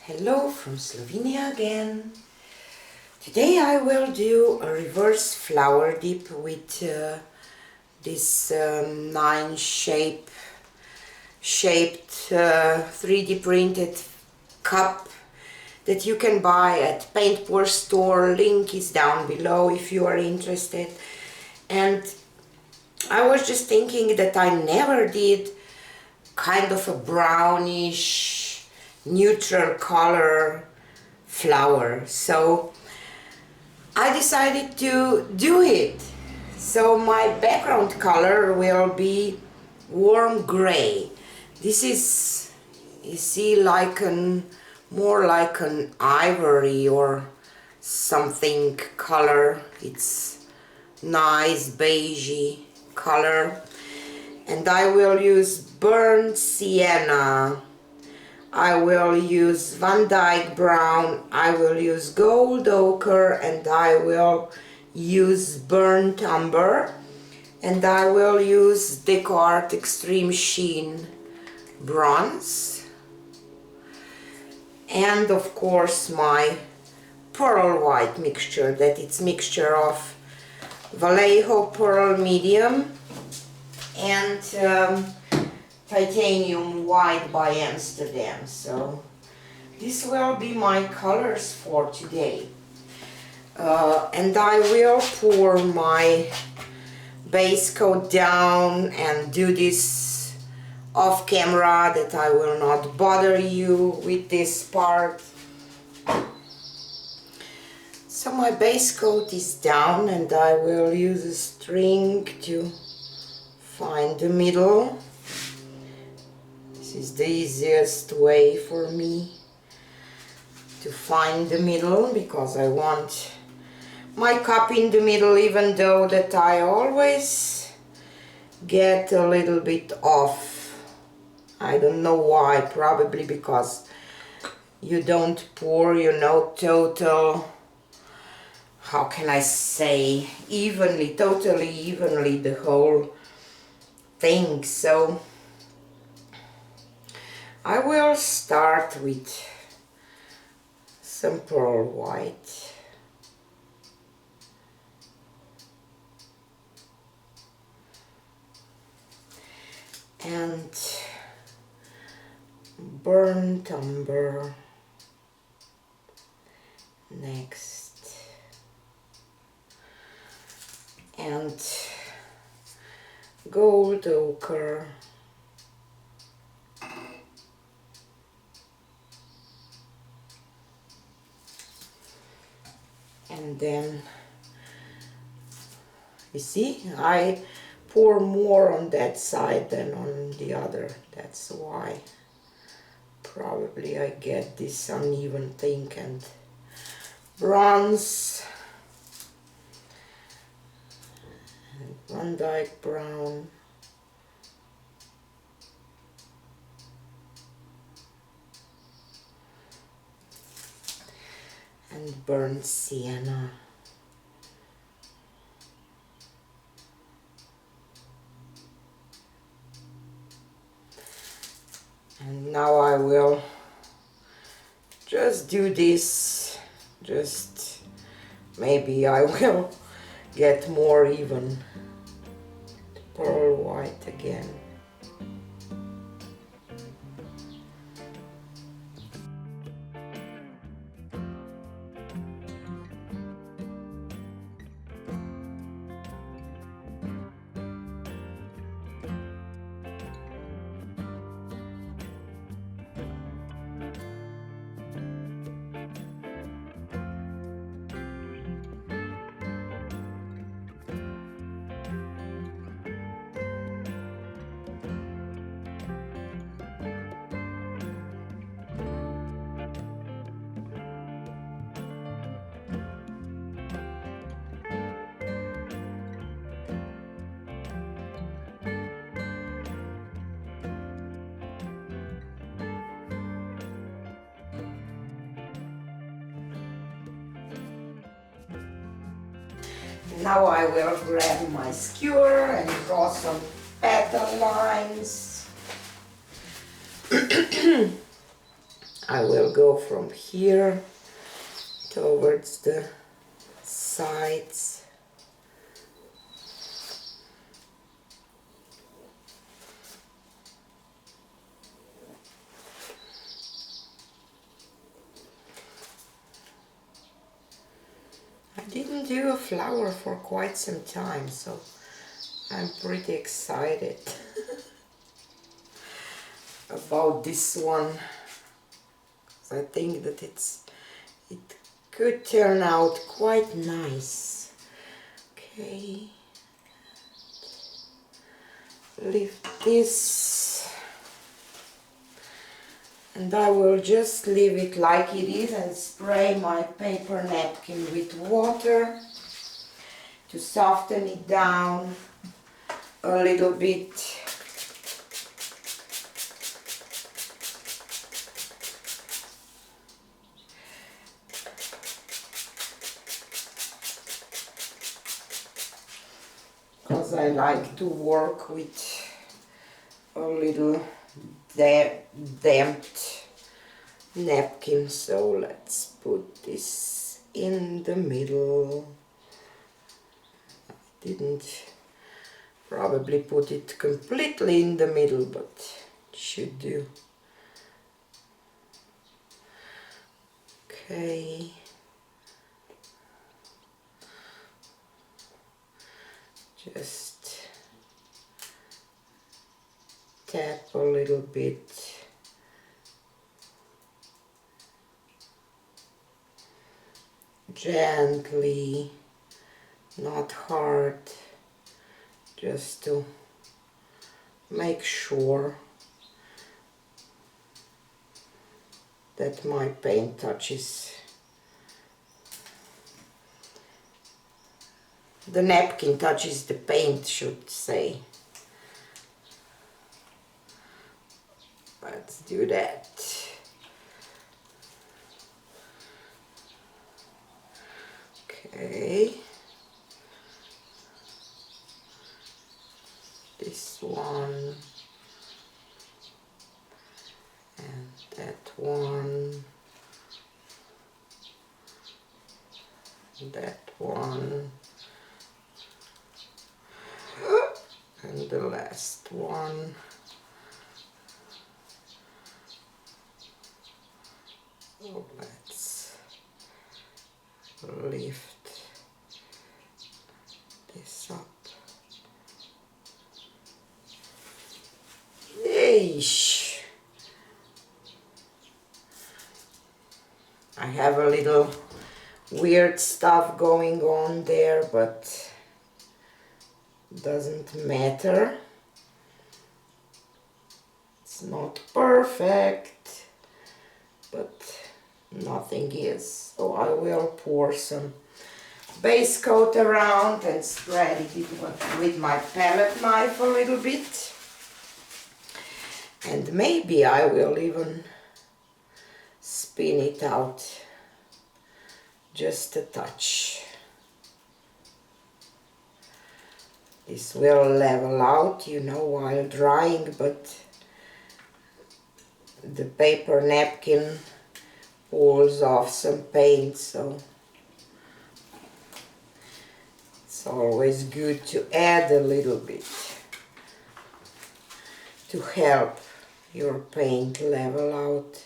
Hello from Slovenia again. Today I will do a reverse flower dip with this 9 shaped 3D printed cup that you can buy at Paint Pour store. Link is down below if you are interested. And I was just thinking that I never did kind of a brownish neutral color flower, so I decided to do it. So my background color will be warm gray. This is, you see, like more like an ivory or something color. It's nice beigey color, and I will use burnt sienna, I will use Van Dyke brown, I will use gold ochre, and I will use burnt umber, and I will use DecoArt Extreme Sheen bronze, and of course my pearl white mixture, that it's mixture of Vallejo pearl medium and titanium white by Amsterdam. So this will be my colors for today, and I will pour my base coat down and do this off camera, that I will not bother you with this part. So my base coat is down, and I will use a string to find the middle. This is the easiest way for me to find the middle, because I want my cup in the middle, even though that I always get a little bit off. I don't know why, probably because you don't pour, total, how can I say, evenly, totally evenly the whole thing. So I will start with some pearl white. And burnt umber next. And gold ochre. And then, you see, I pour more on that side than on the other. That's why probably I get this uneven thing. And bronze, and Van Dyke brown, and burnt sienna. And now I will just do this, just maybe I will get more even. Pearl white again. Now I will grab my skewer and draw some petal lines. I will go from here towards the sides. I didn't do a flower for quite some time, so I'm pretty excited about this one. I think that it could turn out quite nice. Okay, lift this, and I will just leave it like it is and spray my paper napkin with water to soften it down a little bit. Because I like to work with a little damped napkin, so let's put this in the middle. I didn't probably put it completely in the middle, but it should do. Okay. Just tap a little bit. Gently, not hard, just to make sure that my paint touches the napkin, touches the paint, should say. Let's do that. Okay. This one. And that one. That one. And the last one. Let's lift this up. Yeesh. I have a little weird stuff going on there, but doesn't matter. It's not perfect, but nothing is. So I will pour some base coat around and spread it with my palette knife a little bit. And maybe I will even spin it out just a touch. This will level out, you know, while drying, but the paper napkin pulls off some paint, so it's always good to add a little bit to help your paint level out.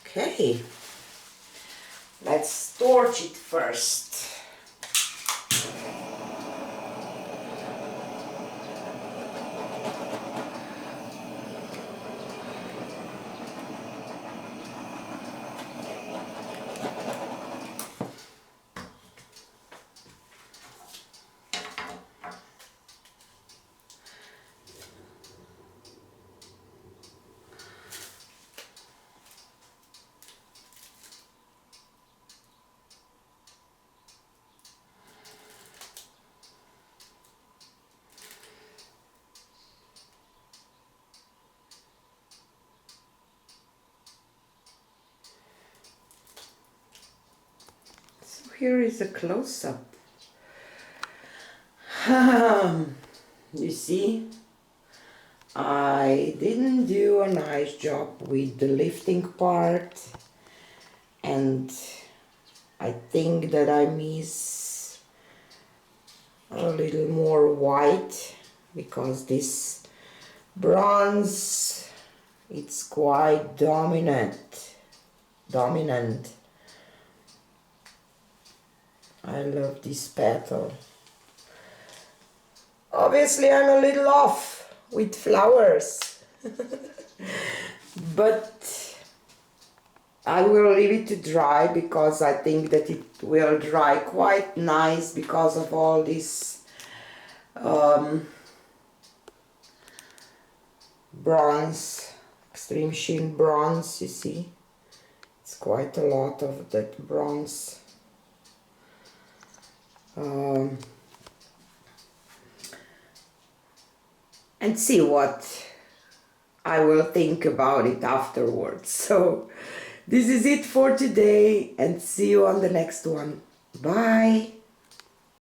Okay, let's torch it first. Here is a close-up. You see, I didn't do a nice job with the lifting part, and I think that I miss a little more white, because this bronze, it's quite dominant. I love this petal. Obviously I'm a little off with flowers, but I will leave it to dry, because I think that it will dry quite nice because of all this bronze, extreme sheen bronze, you see. It's quite a lot of that bronze. And see what I will think about it afterwards. So this is it for today, and see you on the next one. Bye!